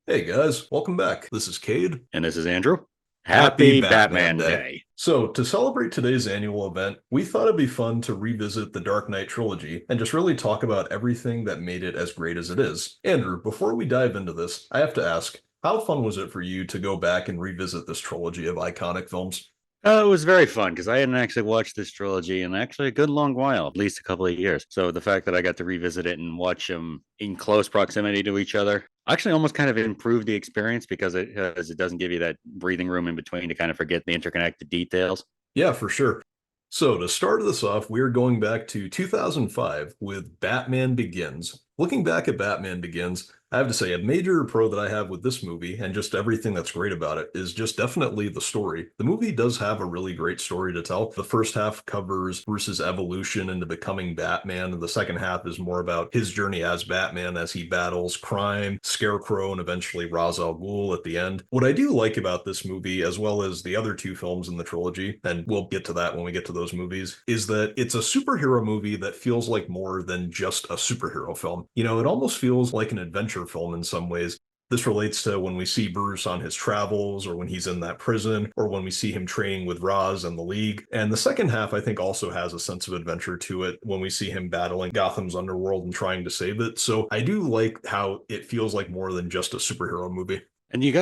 Hey guys, welcome back. This is Cade. And this is Andrew. Happy Happy Batman Batman Day. Day. So, to celebrate today's annual event, we thought it'd be fun to revisit the Dark Knight trilogy and just really talk about everything that made it as great as it is. Andrew, before we dive into this, I have to ask, how fun was it for you to go back and revisit this trilogy of iconic films? It was very fun because I hadn't actually watched this trilogy in actually a good long while, at least a couple of years. So the fact that I got to revisit it and watch them in close proximity to each other actually almost kind of improved the experience because it doesn't give you that breathing room in between to kind of forget the interconnected details. Yeah, for sure. So, to start this off, we're going back to 2005 with Batman Begins. Looking back at Batman Begins, I have to say a major pro that I have with this movie and just everything that's great about it is just definitely the story. The movie does have a really great story to tell. The first half covers Bruce's evolution into becoming Batman, and the second half is more about his journey as Batman as he battles crime, Scarecrow, and eventually Ra's al Ghul at the end. What I do like about this movie, as well as the other two films in the trilogy, and we'll get to that when we get to those movies, is that it's a superhero movie that feels like more than just a superhero film. It almost feels like an adventure film in some ways. This relates to when we see Bruce on his travels, or when he's in that prison, or when we see him training with Ra's and the League. And the second half, I think, also has a sense of adventure to it when we see him battling Gotham's underworld and trying to save it. So I do like how it feels like more than just a superhero movie. And you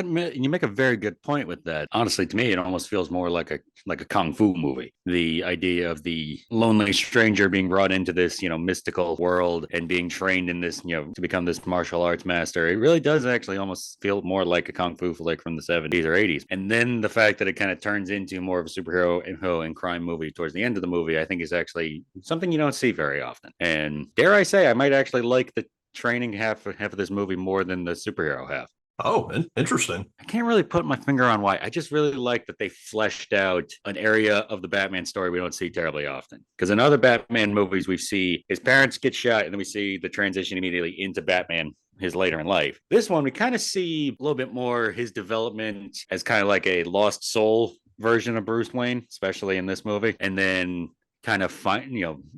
make a very good point with that. Honestly, to me, it almost feels more like a kung fu movie. The idea of the lonely stranger being brought into this, mystical world and being trained in this, to become this martial arts master. It really does actually almost feel more like a kung fu flick from the 70s or 80s. And then the fact that it kind of turns into more of a superhero and crime movie towards the end of the movie, I think is actually something you don't see very often. And dare I say, I might actually like the training half of this movie more than the superhero half. Oh, interesting. I can't really put my finger on why. I just really like that they fleshed out an area of the Batman story we don't see terribly often. Because in other Batman movies, we see his parents get shot, and then we see the transition immediately into Batman his later in life. This one, we kind of see a little bit more his development as kind of like a lost soul version of Bruce Wayne, especially in this movie. And then kind of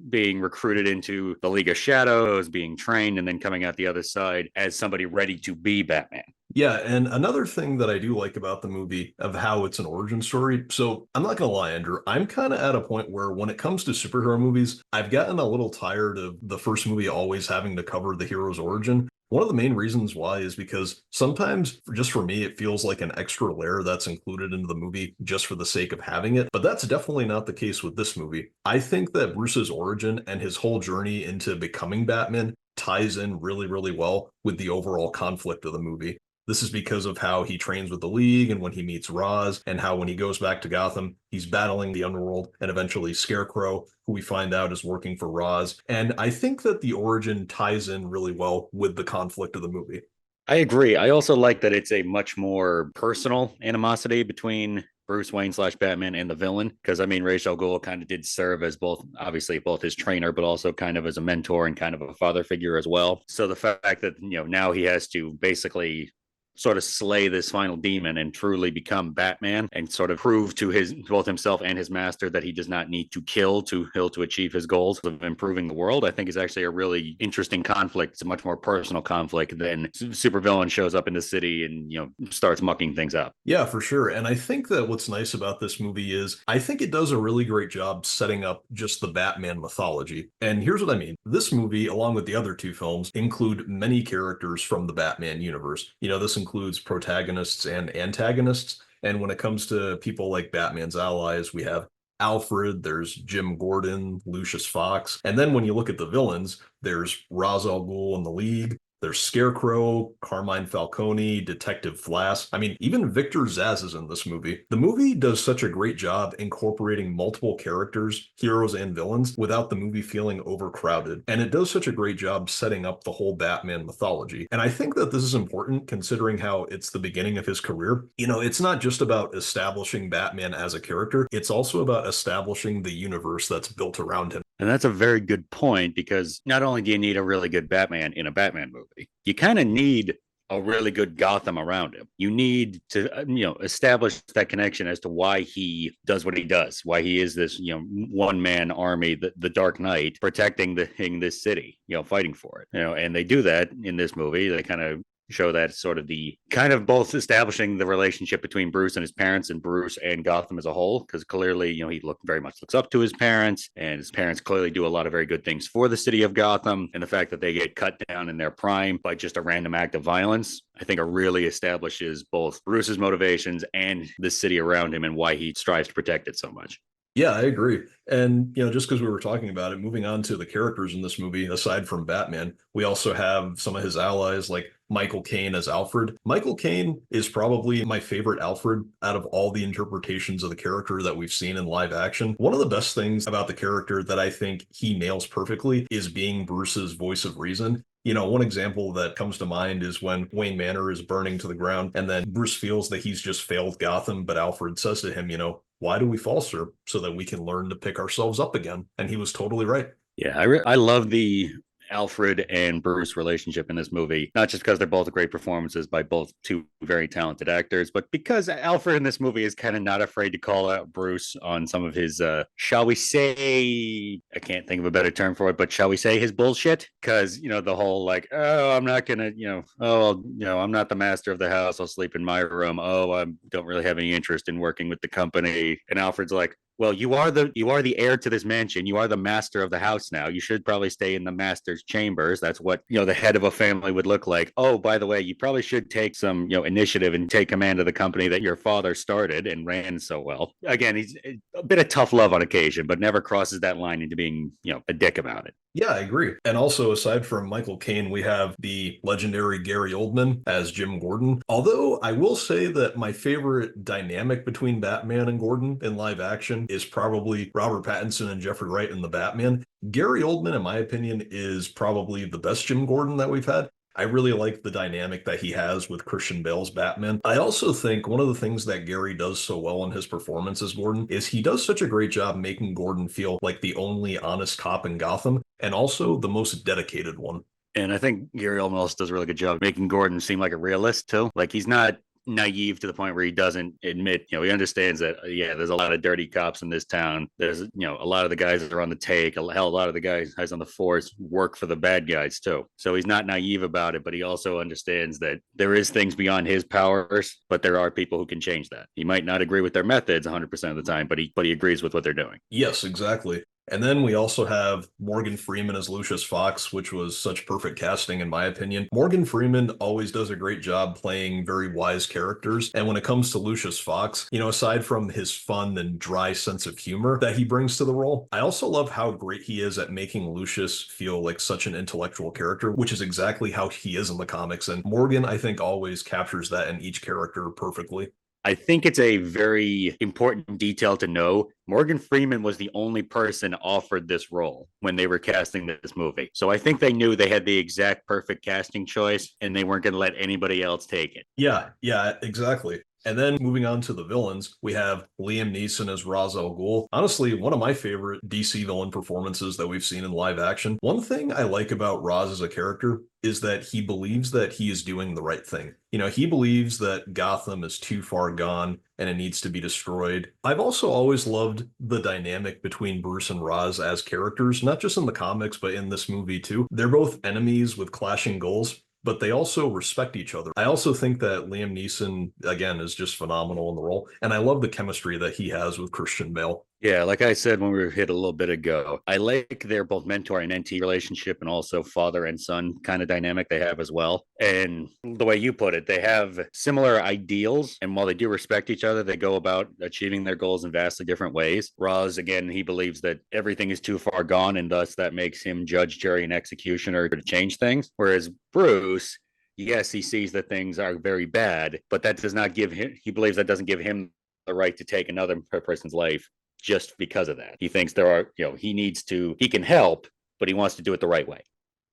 being recruited into the League of Shadows, being trained, and then coming out the other side as somebody ready to be Batman. Yeah, and another thing that I do like about the movie of how it's an origin story. So I'm not gonna lie, Andrew, I'm kind of at a point where when it comes to superhero movies, I've gotten a little tired of the first movie always having to cover the hero's origin. One of the main reasons why is because sometimes, just for me, it feels like an extra layer that's included into the movie just for the sake of having it. But that's definitely not the case with this movie. I think that Bruce's origin and his whole journey into becoming Batman ties in really, really well with the overall conflict of the movie. This is because of how he trains with the League and when he meets Roz, and how when he goes back to Gotham, he's battling the underworld and eventually Scarecrow, who we find out is working for Roz. And I think that the origin ties in really well with the conflict of the movie. I agree. I also like that it's a much more personal animosity between Bruce Wayne slash Batman and the villain. Because I mean, Ra's al Ghul kind of did serve as both, obviously, both his trainer, but also kind of as a mentor and kind of a father figure as well. So the fact that now he has to basically sort of slay this final demon and truly become Batman and sort of prove to his both himself and his master that he does not need to kill to achieve his goals of improving the world. I think is actually a really interesting conflict. It's a much more personal conflict than supervillain shows up in the city and starts mucking things up. Yeah, for sure. And I think that what's nice about this movie is I think it does a really great job setting up just the Batman mythology. And here's what I mean. This movie, along with the other two films, include many characters from the Batman universe. This includes protagonists and antagonists. And when it comes to people like Batman's allies, we have Alfred, there's Jim Gordon, Lucius Fox. And then when you look at the villains, there's Ra's al Ghul and the League. There's Scarecrow, Carmine Falcone, Detective Flass. I mean, even Victor Zsasz is in this movie. The movie does such a great job incorporating multiple characters, heroes and villains, without the movie feeling overcrowded. And it does such a great job setting up the whole Batman mythology. And I think that this is important considering how it's the beginning of his career. It's not just about establishing Batman as a character, it's also about establishing the universe that's built around him. And that's a very good point because not only do you need a really good Batman in a Batman movie, you kind of need a really good Gotham around him. You need to, establish that connection as to why he does what he does, why he is this, one man army, the Dark Knight, protecting this city, fighting for it, and they do that in this movie. They kind of show that sort of the kind of both establishing the relationship between Bruce and his parents and Bruce and Gotham as a whole, because clearly, he very much looks up to his parents, and his parents clearly do a lot of very good things for the city of Gotham. And the fact that they get cut down in their prime by just a random act of violence, I think it really establishes both Bruce's motivations and the city around him and why he strives to protect it so much. Yeah, I agree. And, just because we were talking about it, moving on to the characters in this movie, aside from Batman, we also have some of his allies like Michael Caine as Alfred. Michael Caine is probably my favorite Alfred out of all the interpretations of the character that we've seen in live action. One of the best things about the character that I think he nails perfectly is being Bruce's voice of reason. One example that comes to mind is when Wayne Manor is burning to the ground, and then Bruce feels that he's just failed Gotham, but Alfred says to him, why do we fall, sir? So that we can learn to pick ourselves up again. And he was totally right. Yeah, I love the Alfred and Bruce relationship in this movie, not just because they're both great performances by both two very talented actors, but because Alfred in this movie is kind of not afraid to call out Bruce on some of his, shall we say, I can't think of a better term for it, but shall we say his bullshit? Because, the whole like, oh, I'm not going to, I'm not the master of the house. I'll sleep in my room. Oh, I don't really have any interest in working with the company. And Alfred's like, well, you are the heir to this mansion. You are the master of the house now. You should probably stay in the master's chambers. That's what, the head of a family would look like. Oh, by the way, you probably should take some, initiative and take command of the company that your father started and ran so well. Again, he's a bit of tough love on occasion, but never crosses that line into being, a dick about it. Yeah, I agree. And also, aside from Michael Caine, we have the legendary Gary Oldman as Jim Gordon. Although I will say that my favorite dynamic between Batman and Gordon in live action is probably Robert Pattinson and Jeffrey Wright in The Batman. Gary Oldman, in my opinion, is probably the best Jim Gordon that we've had. I really like the dynamic that he has with Christian Bale's Batman. I also think one of the things that Gary does so well in his performance as Gordon is he does such a great job making Gordon feel like the only honest cop in Gotham and also the most dedicated one. And I think Gary Oldman also does a really good job making Gordon seem like a realist too. Like he's not naive to the point where he doesn't admit, he understands that, yeah, there's a lot of dirty cops in this town. There's, a lot of the guys that are on the take, a lot of the guys on the force work for the bad guys too. So he's not naive about it, but he also understands that there is things beyond his powers, but there are people who can change that. He might not agree with their methods 100% of the time, but he agrees with what they're doing. Yes, exactly. And then we also have Morgan Freeman as Lucius Fox, which was such perfect casting, in my opinion. Morgan Freeman always does a great job playing very wise characters. And when it comes to Lucius Fox, aside from his fun and dry sense of humor that he brings to the role, I also love how great he is at making Lucius feel like such an intellectual character, which is exactly how he is in the comics. And Morgan, I think, always captures that in each character perfectly. I think it's a very important detail to know. Morgan Freeman was the only person offered this role when they were casting this movie. So I think they knew they had the exact perfect casting choice and they weren't going to let anybody else take it. Yeah, exactly. And then moving on to the villains, we have Liam Neeson as Ra's al Ghul. Honestly, one of my favorite DC villain performances that we've seen in live action. One thing I like about Ra's as a character is that he believes that he is doing the right thing. He believes that Gotham is too far gone and it needs to be destroyed. I've also always loved the dynamic between Bruce and Ra's as characters, not just in the comics, but in this movie too. They're both enemies with clashing goals, but they also respect each other. I also think that Liam Neeson, again, is just phenomenal in the role. And I love the chemistry that he has with Christian Bale. Yeah, like I said when we were hit a little bit ago, I like their both mentor and NT relationship and also father and son kind of dynamic they have as well. And the way you put it, they have similar ideals. And while they do respect each other, they go about achieving their goals in vastly different ways. Roz, again, he believes that everything is too far gone, and thus that makes him judge, jury, and executioner to change things. Whereas Bruce, yes, he sees that things are very bad, but that does not give him, he believes that doesn't give him the right to take another person's life just because of that. He thinks there are, he can help, but he wants to do it the right way.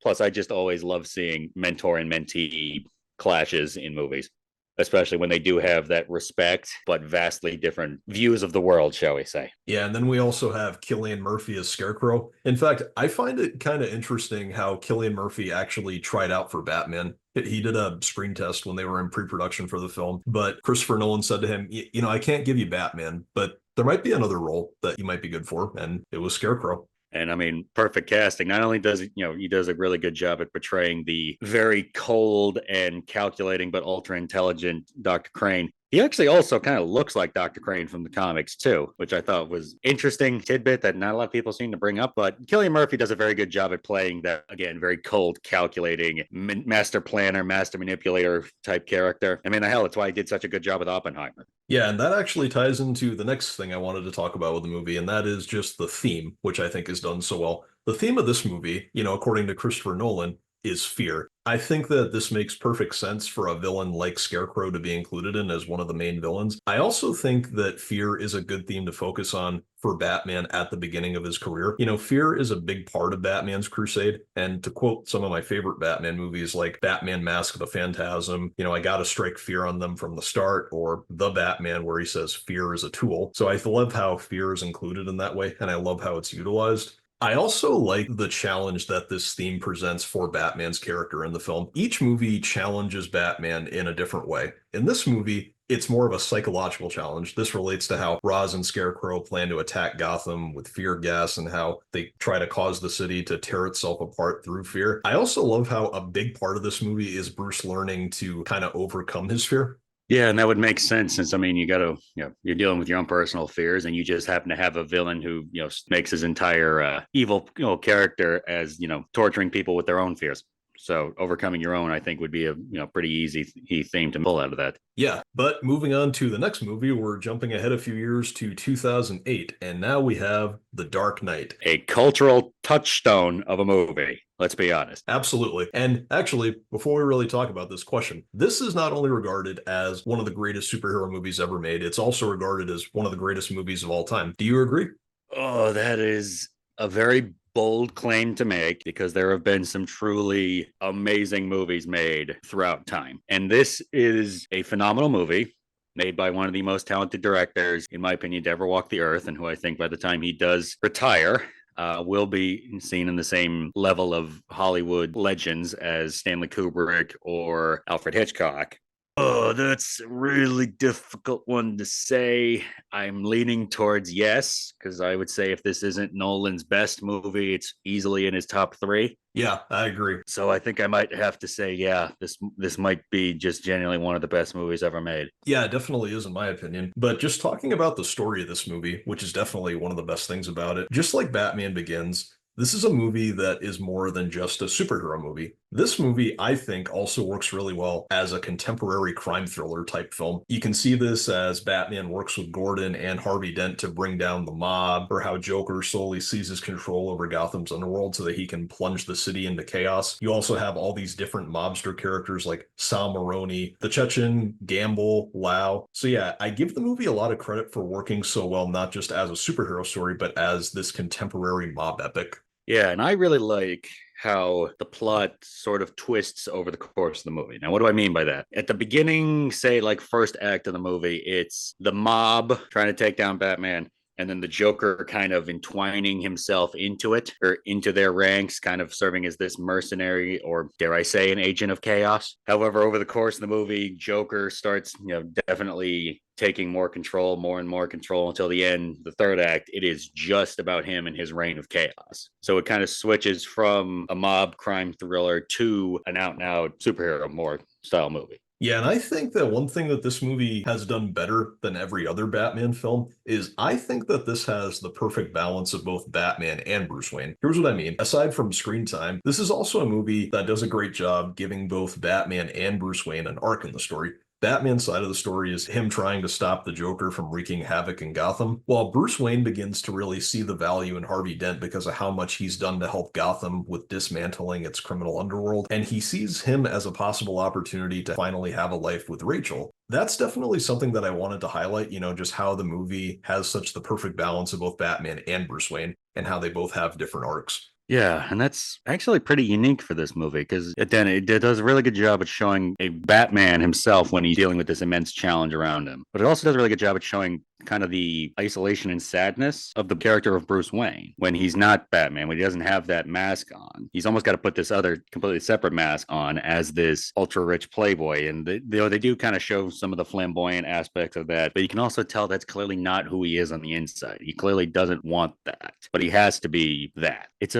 Plus, I just always love seeing mentor and mentee clashes in movies, especially when they do have that respect, but vastly different views of the world, shall we say. Yeah, and then we also have Cillian Murphy as Scarecrow. In fact, I find it kind of interesting how Cillian Murphy actually tried out for Batman. He did a screen test when they were in pre-production for the film, but Christopher Nolan said to him, I can't give you Batman, but there might be another role that you might be good for, and it was Scarecrow. And I mean, perfect casting. Not only does he does a really good job at portraying the very cold and calculating but ultra intelligent Dr. Crane. He actually also kind of looks like Dr. Crane from the comics too, which I thought was interesting tidbit that not a lot of people seem to bring up. But Cillian Murphy does a very good job at playing that, again, very cold, calculating, master planner, master manipulator type character. I mean, hell, that's why he did such a good job with Oppenheimer. Yeah, and that actually ties into the next thing I wanted to talk about with the movie, and that is just the theme, which I think is done so well. The theme of this movie, according to Christopher Nolan, is fear. I think that this makes perfect sense for a villain like Scarecrow to be included in as one of the main villains. I also think that fear is a good theme to focus on for Batman at the beginning of his career. Fear is a big part of Batman's crusade. And to quote some of my favorite Batman movies like Batman Mask of the Phantasm, I gotta strike fear on them from the start, or The Batman, where he says fear is a tool. So I love how fear is included in that way, and I love how it's utilized. I also like the challenge that this theme presents for Batman's character in the film. Each movie challenges Batman in a different way. In this movie, it's more of a psychological challenge. This relates to how Ra's and Scarecrow plan to attack Gotham with fear gas and how they try to cause the city to tear itself apart through fear. I also love how a big part of this movie is Bruce learning to kind of overcome his fear. Yeah, and that would make sense since I mean you got to you're dealing with your own personal fears, and you just happen to have a villain who makes his entire evil character as torturing people with their own fears. So overcoming your own, I think, would be a pretty easy theme to pull out of that. Yeah, but moving on to the next movie, we're jumping ahead a few years to 2008, and now we have The Dark Knight. A cultural touchstone of a movie. Let's be honest. Absolutely. And actually, before we really talk about this question, this is not only regarded as one of the greatest superhero movies ever made, it's also regarded as one of the greatest movies of all time. Do you agree? Oh, that is a very bold claim to make because there have been some truly amazing movies made throughout time. And this is a phenomenal movie made by one of the most talented directors, in my opinion, to ever walk the earth, and who I think by the time he does retire, will be seen in the same level of Hollywood legends as Stanley Kubrick or Alfred Hitchcock. Oh, that's a really difficult one to say. I'm leaning towards yes, because I would say if this isn't Nolan's best movie, it's easily in his top three. Yeah, I agree. So I think I might have to say, yeah, this might be just genuinely one of the best movies ever made. Yeah, it definitely is, in my opinion. But just talking about the story of this movie, which is definitely one of the best things about it, just like Batman Begins, this is a movie that is more than just a superhero movie. This movie, I think, also works really well as a contemporary crime thriller type film. You can see this as Batman works with Gordon and Harvey Dent to bring down the mob, or how Joker slowly seizes control over Gotham's underworld so that he can plunge the city into chaos. You also have all these different mobster characters like Sal Maroni, the Chechen, Gamble, Lau. So yeah, I give the movie a lot of credit for working so well, not just as a superhero story, but as this contemporary mob epic. Yeah, and I really like how the plot sort of twists over the course of the movie. Now, what do I mean by that? At the beginning, say like first act of the movie, it's the mob trying to take down Batman, and then the Joker kind of entwining himself into it or into their ranks, kind of serving as this mercenary or, dare I say, an agent of chaos. However, over the course of the movie, Joker starts, definitely taking more and more control until the end, the third act. It is just about him and his reign of chaos. So it kind of switches from a mob crime thriller to an out and out superhero more style movie. Yeah, and I think that one thing that this movie has done better than every other Batman film is I think that this has the perfect balance of both Batman and Bruce Wayne. Here's what I mean. Aside from screen time, this is also a movie that does a great job giving both Batman and Bruce Wayne an arc in the story. Batman's side of the story is him trying to stop the Joker from wreaking havoc in Gotham, while Bruce Wayne begins to really see the value in Harvey Dent because of how much he's done to help Gotham with dismantling its criminal underworld, and he sees him as a possible opportunity to finally have a life with Rachel. That's definitely something that I wanted to highlight, just how the movie has such the perfect balance of both Batman and Bruce Wayne, and how they both have different arcs. Yeah, and that's actually pretty unique for this movie because then it does a really good job at showing a Batman himself when he's dealing with this immense challenge around him. But it also does a really good job at showing kind of the isolation and sadness of the character of Bruce Wayne when he's not Batman, when he doesn't have that mask on. He's almost got to put this other completely separate mask on as this ultra rich playboy. And they do kind of show some of the flamboyant aspects of that, but you can also tell that's clearly not who he is on the inside. He clearly doesn't want that, but he has to be that. It's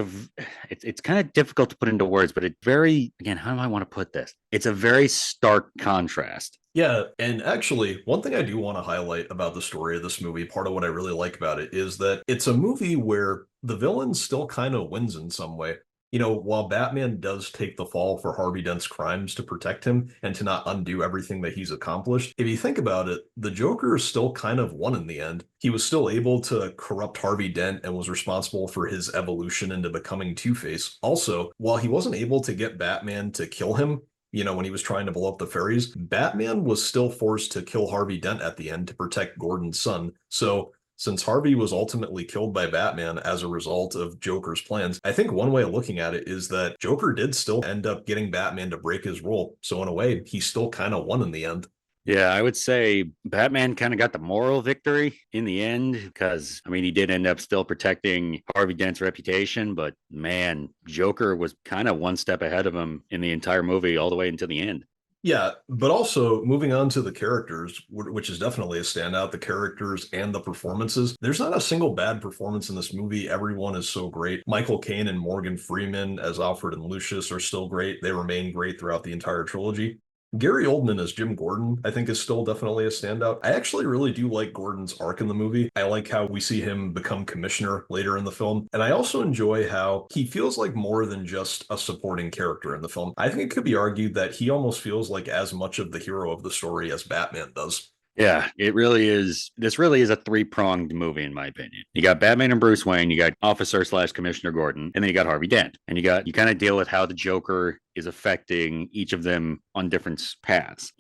kind of difficult to put into words, but it very, again, how do I want to put this? It's a very stark contrast. Yeah, and actually, one thing I do want to highlight about the story of this movie, part of what I really like about it, is that it's a movie where the villain still kind of wins in some way. While Batman does take the fall for Harvey Dent's crimes to protect him and to not undo everything that he's accomplished, if you think about it, the Joker still kind of won in the end. He was still able to corrupt Harvey Dent and was responsible for his evolution into becoming Two-Face. Also, while he wasn't able to get Batman to kill him, when he was trying to blow up the ferries, Batman was still forced to kill Harvey Dent at the end to protect Gordon's son. So, since Harvey was ultimately killed by Batman as a result of Joker's plans, I think one way of looking at it is that Joker did still end up getting Batman to break his rule. So, in a way, he still kind of won in the end. Yeah, I would say Batman kind of got the moral victory in the end because, I mean, he did end up still protecting Harvey Dent's reputation, but man, Joker was kind of one step ahead of him in the entire movie all the way until the end. Yeah, but also moving on to the characters, which is definitely a standout, the characters and the performances. There's not a single bad performance in this movie. Everyone is so great. Michael Caine and Morgan Freeman as Alfred and Lucius are still great. They remain great throughout the entire trilogy. Gary Oldman as Jim Gordon, I think, is still definitely a standout. I actually really do like Gordon's arc in the movie. I like how we see him become commissioner later in the film. And I also enjoy how he feels like more than just a supporting character in the film. I think it could be argued that he almost feels like as much of the hero of the story as Batman does. Yeah, it really is. This really is a three-pronged movie, in my opinion. You got Batman and Bruce Wayne, you got Officer slash Commissioner Gordon, and then you got Harvey Dent. And you kind of deal with how the Joker is affecting each of them on different paths.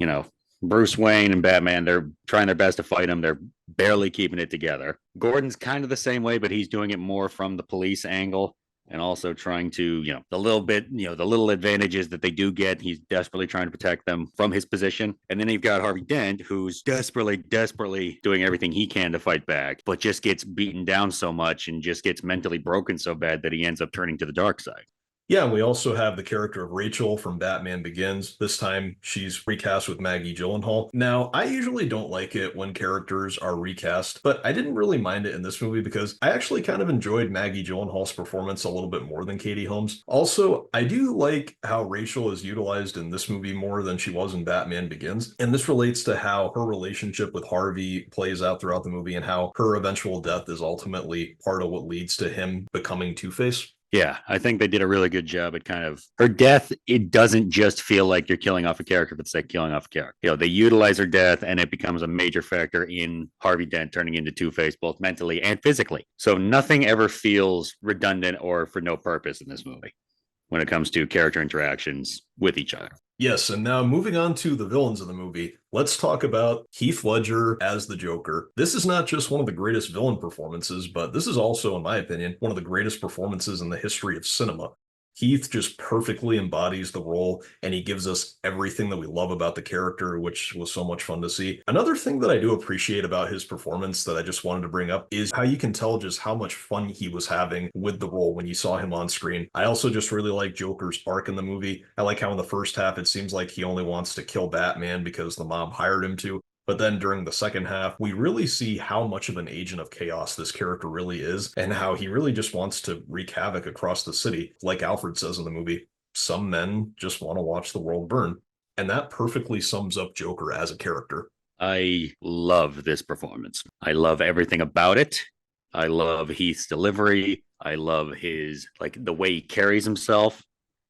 Bruce Wayne and Batman, they're trying their best to fight him. They're barely keeping it together. Gordon's kind of the same way, but he's doing it more from the police angle and also trying to, the little advantages that they do get. He's desperately trying to protect them from his position. And then you've got Harvey Dent, who's desperately doing everything he can to fight back, but just gets beaten down so much and just gets mentally broken so bad that he ends up turning to the dark side. Yeah, and we also have the character of Rachel from Batman Begins. This time she's recast with Maggie Gyllenhaal. Now, I usually don't like it when characters are recast, but I didn't really mind it in this movie because I actually kind of enjoyed Maggie Gyllenhaal's performance a little bit more than Katie Holmes. Also, I do like how Rachel is utilized in this movie more than she was in Batman Begins. And this relates to how her relationship with Harvey plays out throughout the movie and how her eventual death is ultimately part of what leads to him becoming Two-Face. Yeah, I think they did a really good job at kind of her death. It doesn't just feel like you're killing off a character, but it's like killing off a character. They utilize her death and it becomes a major factor in Harvey Dent turning into Two-Face, both mentally and physically. So nothing ever feels redundant or for no purpose in this movie when it comes to character interactions with each other. Yes, and now moving on to the villains of the movie, let's talk about Heath Ledger as the Joker. This is not just one of the greatest villain performances, but this is also, in my opinion, one of the greatest performances in the history of cinema. Heath just perfectly embodies the role, and he gives us everything that we love about the character, which was so much fun to see. Another thing that I do appreciate about his performance that I just wanted to bring up is how you can tell just how much fun he was having with the role when you saw him on screen. I also just really like Joker's arc in the movie. I like how in the first half it seems like he only wants to kill Batman because the mob hired him to. But then during the second half, we really see how much of an agent of chaos this character really is, and how he really just wants to wreak havoc across the city. Like Alfred says in the movie, some men just want to watch the world burn. And that perfectly sums up Joker as a character. I love this performance. I love everything about it. I love Heath's delivery. I love his, the way he carries himself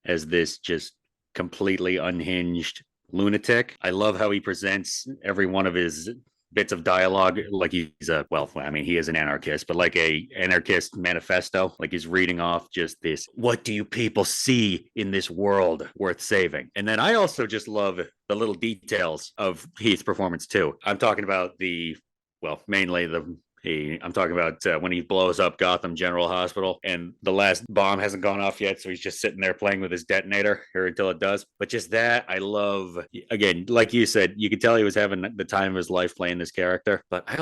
as this just completely unhinged lunatic. I love how he presents every one of his bits of dialogue like he's he is an anarchist, but like a anarchist manifesto, like he's reading off just this, what do you people see in this world worth saving? And then I also just love the little details of Heath's performance too. I'm talking about mainly I'm talking about when he blows up Gotham General Hospital and the last bomb hasn't gone off yet. So he's just sitting there playing with his detonator here until it does. But just that, I love, again, like you said, you could tell he was having the time of his life playing this character. But I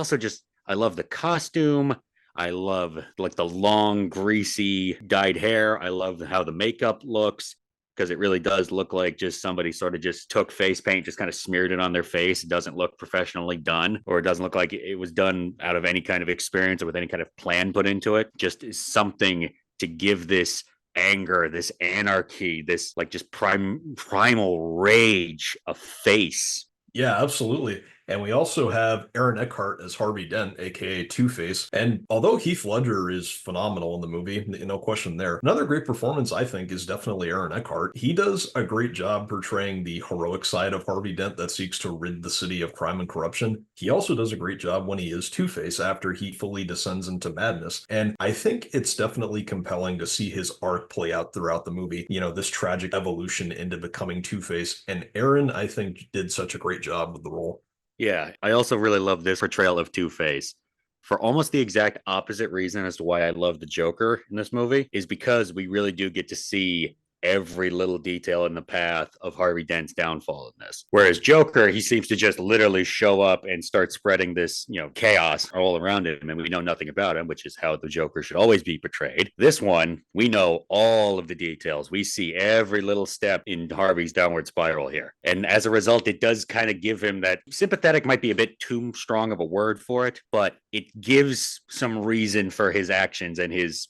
I love the costume. I love like the long, greasy dyed hair. I love how the makeup looks because it really does look like just somebody sort of just took face paint, just kind of smeared it on their face. It doesn't look professionally done, or it doesn't look like it was done out of any kind of experience or with any kind of plan put into it. Just is something to give this anger, this anarchy, this like just primal rage a face. Yeah, absolutely. And we also have Aaron Eckhart as Harvey Dent, aka Two-Face. And although Heath Ledger is phenomenal in the movie, no question there. Another great performance, I think, is definitely Aaron Eckhart. He does a great job portraying the heroic side of Harvey Dent that seeks to rid the city of crime and corruption. He also does a great job when he is Two-Face after he fully descends into madness. And I think it's definitely compelling to see his arc play out throughout the movie. This tragic evolution into becoming Two-Face. And Aaron, I think, did such a great job with the role. Yeah, I also really love this portrayal of Two Face for almost the exact opposite reason as to why I love the Joker in this movie is because we really do get to see every little detail in the path of Harvey Dent's downfall in this. Whereas Joker, he seems to just literally show up and start spreading this, chaos all around him, and we know nothing about him, which is how the Joker should always be portrayed. This one, we know all of the details. We see every little step in Harvey's downward spiral here. And as a result, it does kind of give him that sympathetic might be a bit too strong of a word for it, but it gives some reason for his actions and his,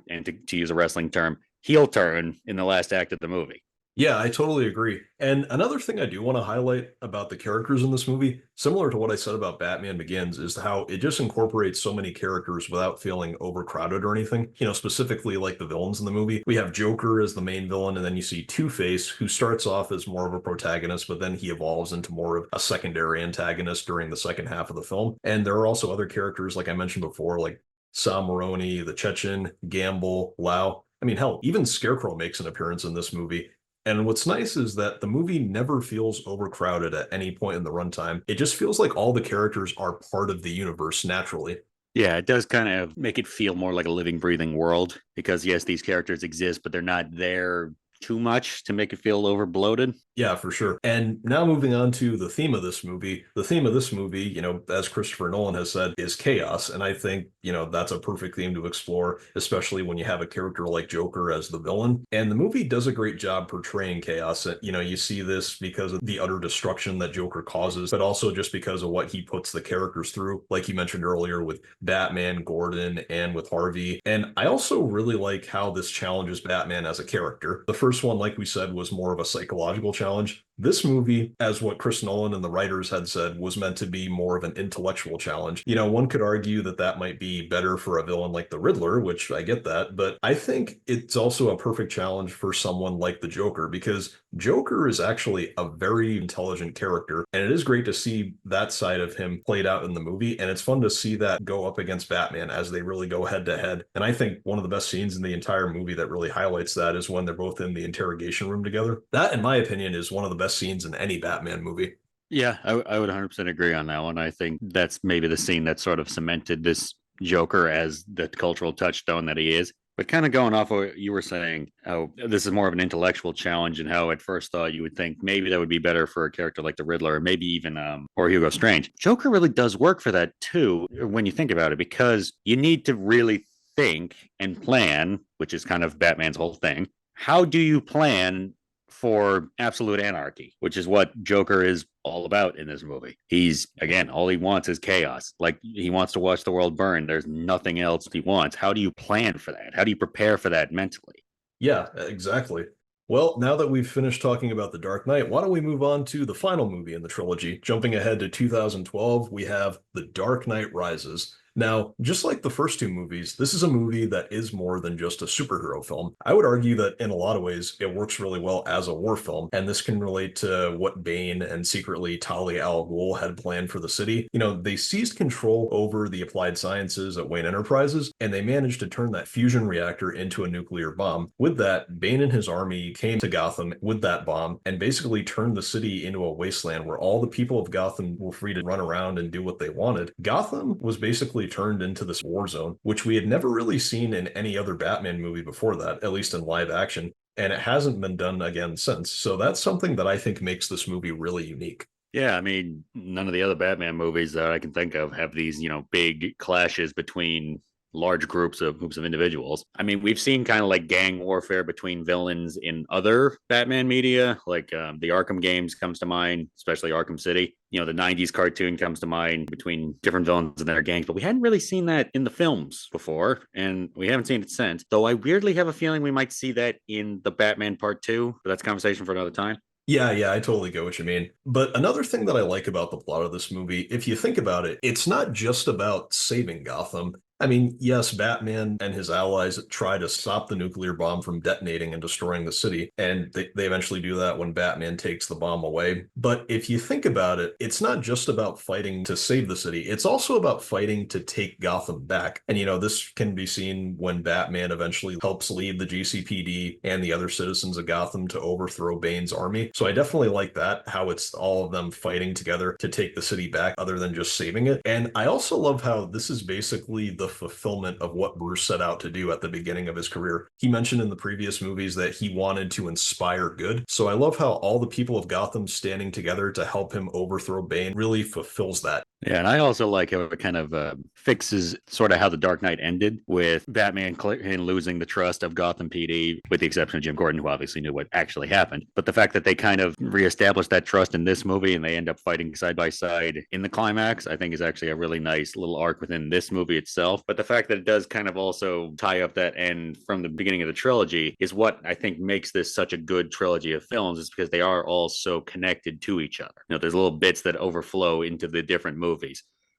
and to use a wrestling term, heel turn in the last act of the movie. Yeah, I totally agree. And another thing I do want to highlight about the characters in this movie, similar to what I said about Batman Begins, is how it just incorporates so many characters without feeling overcrowded or anything. Specifically like the villains in the movie. We have Joker as the main villain, and then you see Two-Face, who starts off as more of a protagonist, but then he evolves into more of a secondary antagonist during the second half of the film. And there are also other characters, like I mentioned before, like Sam Maroni, the Chechen, Gamble, Lau. I mean, hell, even Scarecrow makes an appearance in this movie. And what's nice is that the movie never feels overcrowded at any point in the runtime. It just feels like all the characters are part of the universe naturally. Yeah, it does kind of make it feel more like a living, breathing world because, yes, these characters exist, but they're not there too much to make it feel over bloated. Yeah, for sure. And now moving on to the theme of this movie. The theme of this movie, as Christopher Nolan has said, is chaos. And I think, that's a perfect theme to explore, especially when you have a character like Joker as the villain. And the movie does a great job portraying chaos. You see this because of the utter destruction that Joker causes, but also just because of what he puts the characters through, like you mentioned earlier with Batman, Gordon, and with Harvey. And I also really like how this challenges Batman as a character. The first one, like we said, was more of a psychological challenge. This movie, as what Chris Nolan and the writers had said, was meant to be more of an intellectual challenge. One could argue that that might be better for a villain like the Riddler, which I get that, but I think it's also a perfect challenge for someone like the Joker because Joker is actually a very intelligent character, and it is great to see that side of him played out in the movie, and it's fun to see that go up against Batman as they really go head to head. And I think one of the best scenes in the entire movie that really highlights that is when they're both in the interrogation room together. That, in my opinion, is one of the best scenes in any Batman movie. Yeah, I would 100% agree on that one. I think that's maybe the scene that sort of cemented this Joker as the cultural touchstone that he is. But kind of going off of what you were saying, how this is more of an intellectual challenge, and how at first thought you would think maybe that would be better for a character like the Riddler, or maybe even or Hugo Strange. Joker really does work for that too, when you think about it, because you need to really think and plan, which is kind of Batman's whole thing. How do you plan for absolute anarchy, which is what Joker is all about in this movie? He's, again, all he wants is chaos. Like, he wants to watch the world burn. There's nothing else he wants. How do you plan for that? How do you prepare for that mentally? Yeah, exactly. Well, now that we've finished talking about The Dark Knight, why don't we move on to the final movie in the trilogy? Jumping ahead to 2012, we have The Dark Knight Rises. Now, just like the first two movies, this is a movie that is more than just a superhero film. I would argue that in a lot of ways, it works really well as a war film, and this can relate to what Bane and secretly Talia al Ghul had planned for the city. They seized control over the applied sciences at Wayne Enterprises, and they managed to turn that fusion reactor into a nuclear bomb. With that, Bane and his army came to Gotham with that bomb and basically turned the city into a wasteland where all the people of Gotham were free to run around and do what they wanted. Gotham was basically turned into this war zone, which we had never really seen in any other Batman movie before that, at least in live action, and it hasn't been done again since. So that's something that I think makes this movie really unique. Yeah, I mean, none of the other Batman movies that I can think of have these, big clashes between large groups of individuals. I mean, we've seen kind of like gang warfare between villains in other Batman media, like the Arkham games comes to mind, especially Arkham City. The '90s cartoon comes to mind between different villains and their gangs, but we hadn't really seen that in the films before, and we haven't seen it since. Though I weirdly have a feeling we might see that in the Batman Part Two, but that's a conversation for another time. Yeah, yeah, I totally get what you mean. But another thing that I like about the plot of this movie, if you think about it, it's not just about saving Gotham. I mean, yes, Batman and his allies try to stop the nuclear bomb from detonating and destroying the city, and they eventually do that when Batman takes the bomb away. But if you think about it, it's not just about fighting to save the city, it's also about fighting to take Gotham back. And, this can be seen when Batman eventually helps lead the GCPD and the other citizens of Gotham to overthrow Bane's army. So I definitely like that, how it's all of them fighting together to take the city back other than just saving it. And I also love how this is basically the fulfillment of what Bruce set out to do at the beginning of his career. He mentioned in the previous movies that he wanted to inspire good. So I love how all the people of Gotham standing together to help him overthrow Bane really fulfills that. Yeah, and I also like how it kind of fixes sort of how the Dark Knight ended with Batman losing the trust of Gotham PD, with the exception of Jim Gordon, who obviously knew what actually happened. But the fact that they kind of reestablished that trust in this movie and they end up fighting side by side in the climax, I think is actually a really nice little arc within this movie itself. But the fact that it does kind of also tie up that end from the beginning of the trilogy is what I think makes this such a good trilogy of films, is because they are all so connected to each other. There's little bits that overflow into the different movies.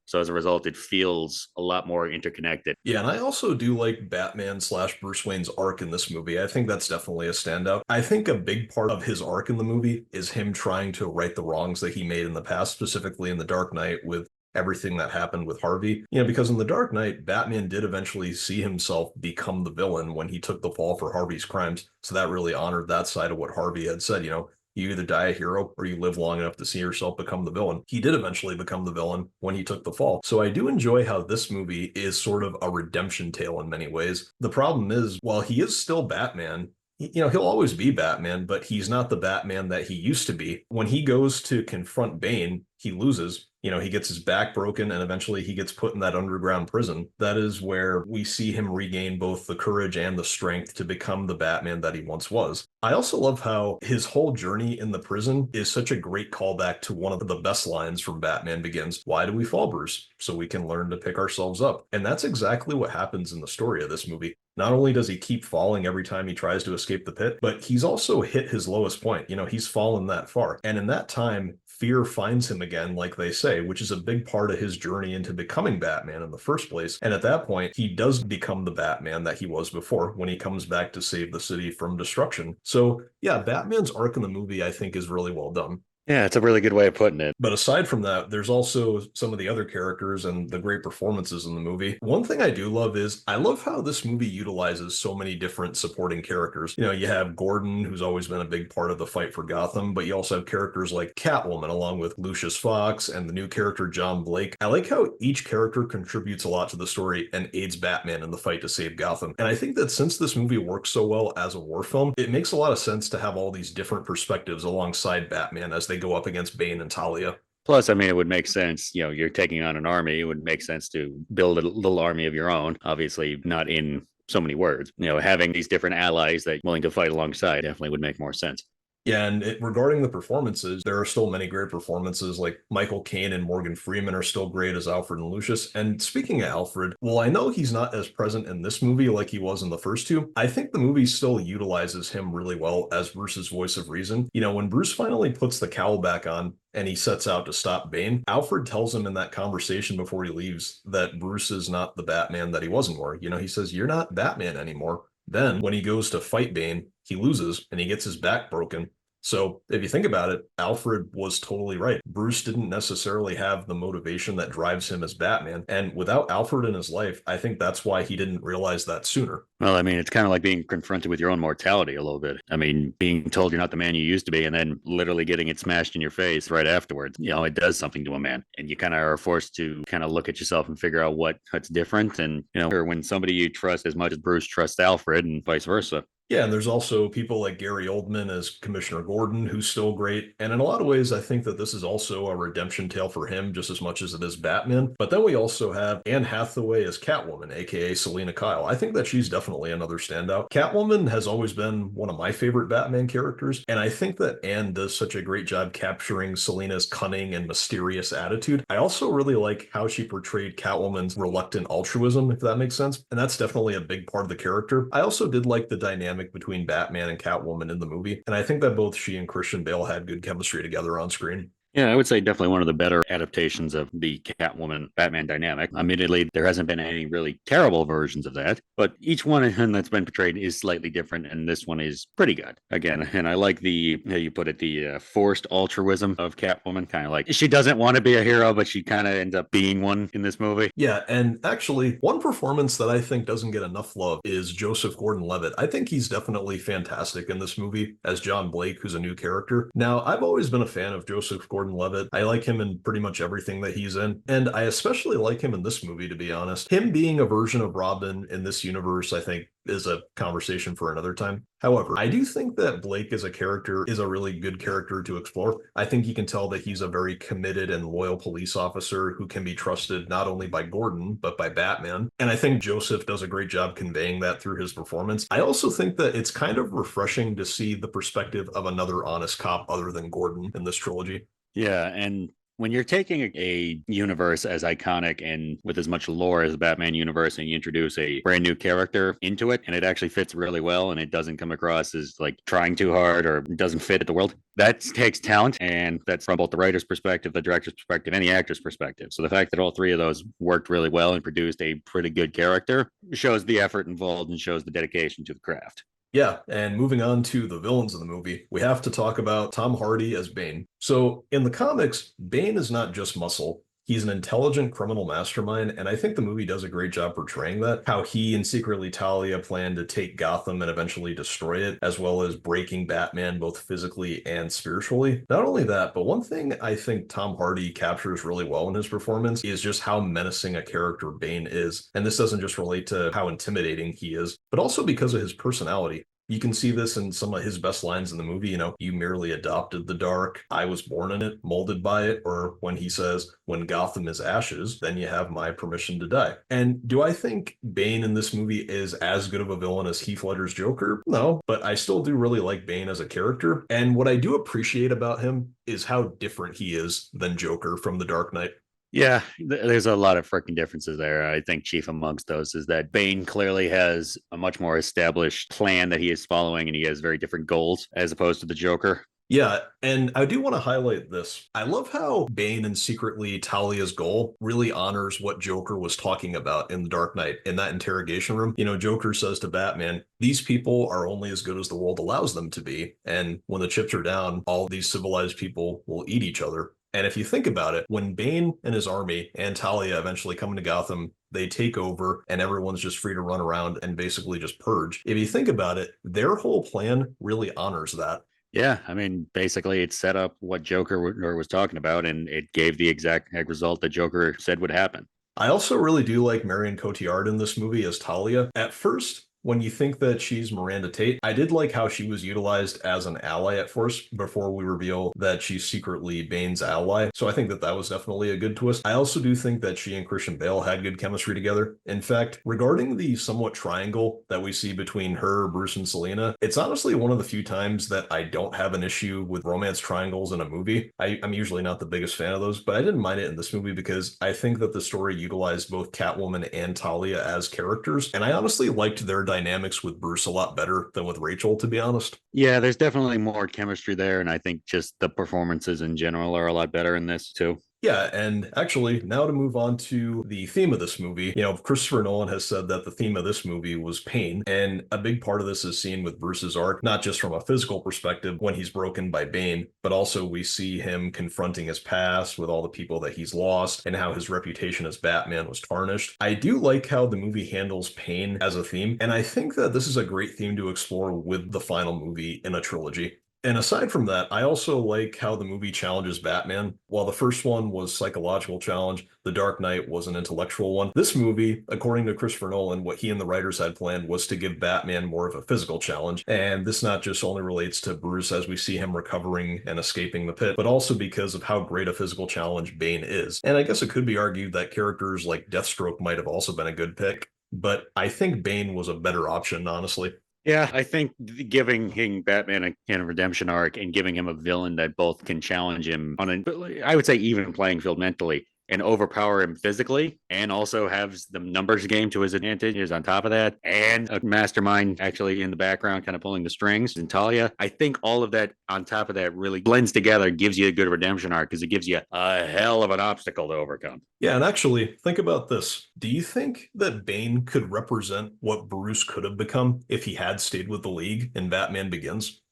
So as a result, it feels a lot more interconnected. Yeah, and I also do like Batman slash Bruce Wayne's arc in this movie. I think that's definitely a standout. I think a big part of his arc in the movie is him trying to right the wrongs that he made in the past, specifically in The Dark Knight with everything that happened with Harvey. Because in The Dark Knight, Batman did eventually see himself become the villain when he took the fall for Harvey's crimes. So that really honored that side of what Harvey had said, you either die a hero or you live long enough to see yourself become the villain. He did eventually become the villain when he took the fall. So I do enjoy how this movie is sort of a redemption tale in many ways. The problem is, while he is still Batman, he'll always be Batman, but he's not the Batman that he used to be. When he goes to confront Bane, he loses. He gets his back broken and eventually he gets put in that underground prison. That is where we see him regain both the courage and the strength to become the Batman that he once was. I also love how his whole journey in the prison is such a great callback to one of the best lines from Batman Begins. Why do we fall, Bruce? So we can learn to pick ourselves up. And that's exactly what happens in the story of this movie. Not only does he keep falling every time he tries to escape the pit, but he's also hit his lowest point. He's fallen that far. And in that time, fear finds him again, like they say, which is a big part of his journey into becoming Batman in the first place. And at that point, he does become the Batman that he was before when he comes back to save the city from destruction. So, yeah, Batman's arc in the movie, I think, is really well done. Yeah, it's a really good way of putting it. But aside from that, there's also some of the other characters and the great performances in the movie. One thing I do love is I love how this movie utilizes so many different supporting characters. You have Gordon, who's always been a big part of the fight for Gotham, but you also have characters like Catwoman, along with Lucius Fox and the new character John Blake. I like how each character contributes a lot to the story and aids Batman in the fight to save Gotham. And I think that since this movie works so well as a war film, it makes a lot of sense to have all these different perspectives alongside Batman as they go up against Bane and Talia. Plus, I mean, it would make sense, you're taking on an army. It would make sense to build a little army of your own, obviously not in so many words. Having these different allies that willing to fight alongside definitely would make more sense. Yeah, and regarding the performances, there are still many great performances. Like Michael Caine and Morgan Freeman are still great as Alfred and Lucius. And speaking of Alfred, well, I know he's not as present in this movie like he was in the first two. I think the movie still utilizes him really well as Bruce's voice of reason. When Bruce finally puts the cowl back on and he sets out to stop Bane, Alfred tells him in that conversation before he leaves that Bruce is not the Batman that he was anymore. He says, "You're not Batman anymore." Then when he goes to fight Bane, he loses and he gets his back broken. So if you think about it, Alfred was totally right. Bruce didn't necessarily have the motivation that drives him as Batman. And without Alfred in his life, I think that's why he didn't realize that sooner. Well, I mean, it's kind of like being confronted with your own mortality a little bit. I mean, being told you're not the man you used to be and then literally getting it smashed in your face right afterwards, it does something to a man. And you kind of are forced to kind of look at yourself and figure out what's different. And, or when somebody you trust as much as Bruce trusts Alfred and vice versa. Yeah, and there's also people like Gary Oldman as Commissioner Gordon, who's still great. And in a lot of ways, I think that this is also a redemption tale for him, just as much as it is Batman. But then we also have Anne Hathaway as Catwoman, aka Selena Kyle. I think that she's definitely another standout. Catwoman has always been one of my favorite Batman characters, and I think that Anne does such a great job capturing Selena's cunning and mysterious attitude. I also really like how she portrayed Catwoman's reluctant altruism, if that makes sense. And that's definitely a big part of the character. I also did like the dynamic between Batman and Catwoman in the movie. And I think that both she and Christian Bale had good chemistry together on screen. Yeah, I would say definitely one of the better adaptations of the Catwoman Batman dynamic. Admittedly, there hasn't been any really terrible versions of that, but each one that's been portrayed is slightly different, and this one is pretty good. Again, and I like the, how you put it, the forced altruism of Catwoman, kind of like she doesn't want to be a hero, but she kind of ends up being one in this movie. Yeah, and actually, one performance that I think doesn't get enough love is Joseph Gordon-Levitt. I think he's definitely fantastic in this movie as John Blake, who's a new character. Now, I've always been a fan of Joseph Gordon-Levitt. I like him in pretty much everything that he's in, and I especially like him in this movie, to be honest. Him being a version of Robin in this universe, I think, is a conversation for another time. However, I do think that Blake as a character is a really good character to explore. I think you can tell that he's a very committed and loyal police officer who can be trusted not only by Gordon, but by Batman. And I think Joseph does a great job conveying that through his performance. I also think that it's kind of refreshing to see the perspective of another honest cop other than Gordon in this trilogy. Yeah, and when you're taking a universe as iconic and with as much lore as the Batman universe, and you introduce a brand new character into it, and it actually fits really well, and it doesn't come across as like trying too hard or doesn't fit the world, that takes talent, and that's from both the writer's perspective, the director's perspective, and the actor's perspective. So the fact that all three of those worked really well and produced a pretty good character shows the effort involved and shows the dedication to the craft. Yeah, and moving on to the villains of the movie, we have to talk about Tom Hardy as Bane. So, in the comics, Bane is not just muscle. He's an intelligent criminal mastermind, and I think the movie does a great job portraying that. How he and secretly Talia plan to take Gotham and eventually destroy it, as well as breaking Batman both physically and spiritually. Not only that, but one thing I think Tom Hardy captures really well in his performance is just how menacing a character Bane is. And this doesn't just relate to how intimidating he is, but also because of his personality. You can see this in some of his best lines in the movie. You merely adopted the dark. I was born in it, molded by it. Or when he says, when Gotham is ashes, then you have my permission to die. And do I think Bane in this movie is as good of a villain as Heath Ledger's Joker? No, but I still do really like Bane as a character. And what I do appreciate about him is how different he is than Joker from The Dark Knight. Yeah, there's a lot of freaking differences there. I think chief amongst those is that Bane clearly has a much more established plan that he is following, and he has very different goals as opposed to the Joker. Yeah, and I do want to highlight this. I love how Bane and secretly Talia's goal really honors what Joker was talking about in The Dark Knight in that interrogation room. Joker says to Batman, these people are only as good as the world allows them to be. And when the chips are down, all these civilized people will eat each other. And if you think about it, when Bane and his army and Talia eventually come into Gotham, they take over and everyone's just free to run around and basically just purge. If you think about it, their whole plan really honors that. Yeah, I mean, basically, it set up what Joker was talking about, and it gave the exact result that Joker said would happen. I also really do like Marion Cotillard in this movie as Talia. At first, when you think that she's Miranda Tate, I did like how she was utilized as an ally at first before we reveal that she's secretly Bane's ally. So I think that that was definitely a good twist. I also do think that she and Christian Bale had good chemistry together. In fact, regarding the somewhat triangle that we see between her, Bruce, and Selena, it's honestly one of the few times that I don't have an issue with romance triangles in a movie. I'm usually not the biggest fan of those, but I didn't mind it in this movie because I think that the story utilized both Catwoman and Talia as characters, and I honestly liked their dynamics with Bruce a lot better than with Rachel, to be honest. Yeah, there's definitely more chemistry there, and I think just the performances in general are a lot better in this too. Yeah, and actually, now to move on to the theme of this movie, Christopher Nolan has said that the theme of this movie was pain, and a big part of this is seen with Bruce's arc, not just from a physical perspective when he's broken by Bane, but also we see him confronting his past with all the people that he's lost and how his reputation as Batman was tarnished. I do like how the movie handles pain as a theme, and I think that this is a great theme to explore with the final movie in a trilogy. And aside from that, I also like how the movie challenges Batman. While the first one was psychological challenge, The Dark Knight was an intellectual one. This movie, according to Christopher Nolan, what he and the writers had planned was to give Batman more of a physical challenge. And this not just only relates to Bruce as we see him recovering and escaping the pit, but also because of how great a physical challenge Bane is. And I guess it could be argued that characters like Deathstroke might have also been a good pick, but I think Bane was a better option, honestly. Yeah, I think giving Batman a kind of redemption arc and giving him a villain that both can challenge him on a, I would say, even playing field mentally and overpower him physically, and also has the numbers game to his advantage is on top of that, and a mastermind actually in the background, kind of pulling the strings. And Talia, I think all of that on top of that really blends together, gives you a good redemption arc because it gives you a hell of an obstacle to overcome. Yeah, and actually, think about this. Do you think that Bane could represent what Bruce could have become if he had stayed with the League in Batman Begins?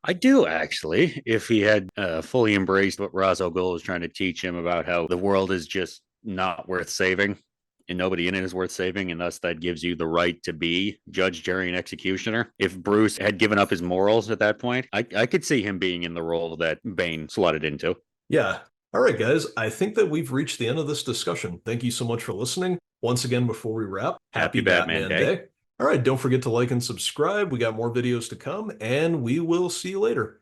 I do actually. If he had fully embraced what Ra's al Ghul was trying to teach him about how the world is just not worth saving and nobody in it is worth saving, and thus that gives you the right to be judge, jury, and executioner. If Bruce had given up his morals at that point, I could see him being in the role that Bane slotted into. Yeah. All right, guys, I think that we've reached the end of this discussion. Thank you so much for listening. Once again, before we wrap, Happy happy Batman Batman Day. Day. All right, don't forget to like and subscribe. We got more videos to come, and we will see you later.